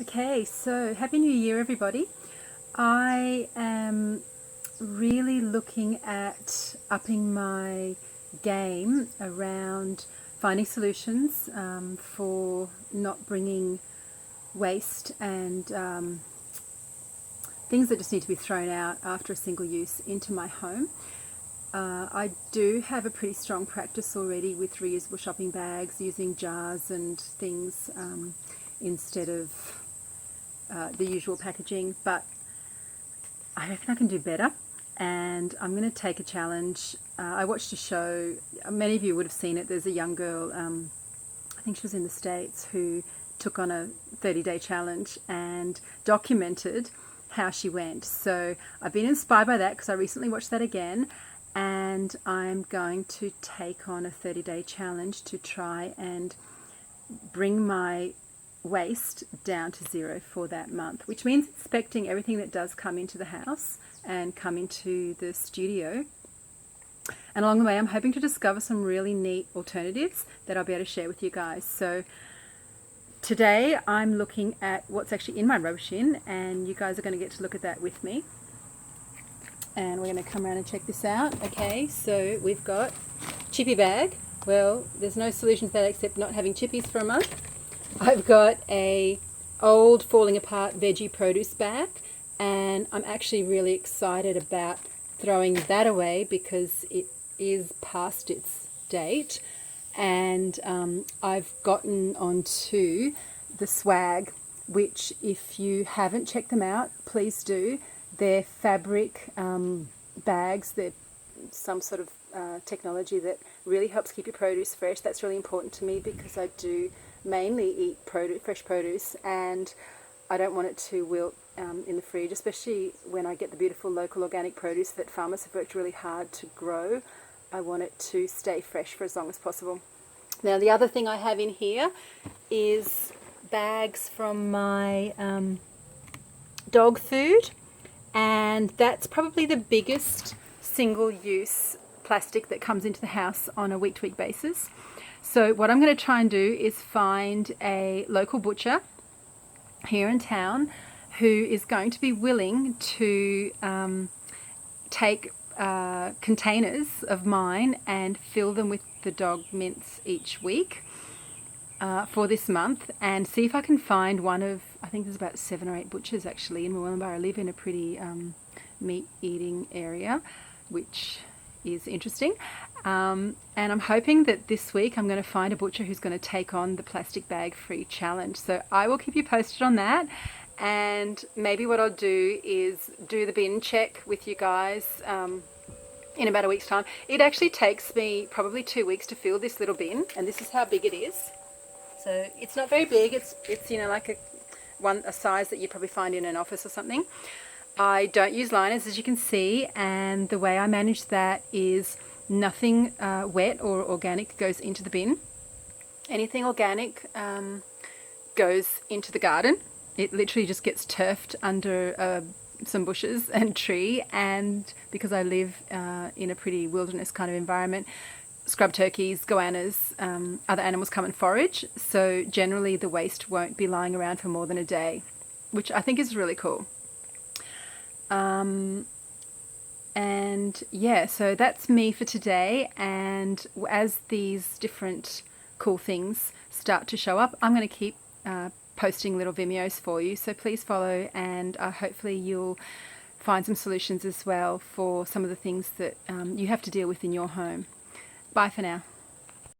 Okay, so Happy New Year, everybody. I am really looking at upping my game around finding solutions for not bringing waste and things that just need to be thrown out after a single use into my home. I do have a pretty strong practice already with reusable shopping bags, using jars and things instead of the usual packaging, but I reckon I can do better, and I'm going to take a challenge. I watched a show, many of you would have seen it. There's a young girl, I think she was in the States, who took on a 30-day challenge and documented how she went. So I've been inspired by that because I recently watched that again, and I'm going to take on a 30-day challenge to try and bring my waste down to zero for that month, which means inspecting everything that does come into the house and come into the studio. And along the way, I'm hoping to discover some really neat alternatives that I'll be able to share with you guys. So today I'm looking at what's actually in my rubbish bin, and you guys are going to get to look at that with me. And we're going to come around and check this out. Okay, so we've got chippy bag. Well, there's no solution to that except not having chippies for a month. I've got a old falling apart veggie produce bag, and I'm actually really excited about throwing that away because it is past its date. And I've gotten onto the Swag, which if you haven't checked them out, please do. They're fabric bags. They're some sort of technology that really helps keep your produce fresh. That's really important to me because I do mainly eat fresh produce, and I don't want it to wilt in the fridge, especially when I get the beautiful local organic produce that farmers have worked really hard to grow. I want it to stay fresh for as long as possible. Now, the other thing I have in here is bags from my dog food, and that's probably the biggest single-use plastic that comes into the house on a week-to-week basis. So what I'm going to try and do is find a local butcher here in town who is going to be willing to take containers of mine and fill them with the dog mints each week for this month, and see if I can find one of, I think there's about 7 or 8 butchers actually in Murwillumbah. I live in a pretty meat eating area, which is interesting. And I'm hoping that this week I'm going to find a butcher who's going to take on the plastic bag free challenge. So I will keep you posted on that. And maybe what I'll do is do the bin check with you guys in about a week's time. It actually takes me probably 2 weeks to fill this little bin, and this is how big it is. So it's not very big. It's you know, like a size that you probably find in an office or something. I don't use liners, as you can see, and the way I manage that is nothing wet or organic goes into the bin. Anything organic goes into the garden. It literally just gets turfed under some bushes and tree, and because I live in a pretty wilderness kind of environment, scrub turkeys, goannas, other animals come and forage, so generally the waste won't be lying around for more than a day, which I think is really cool. And yeah, so that's me for today, and as these different cool things start to show up, I'm going to keep posting little Vimeos for you, so please follow, and hopefully you'll find some solutions as well for some of the things that you have to deal with in your home. Bye for now.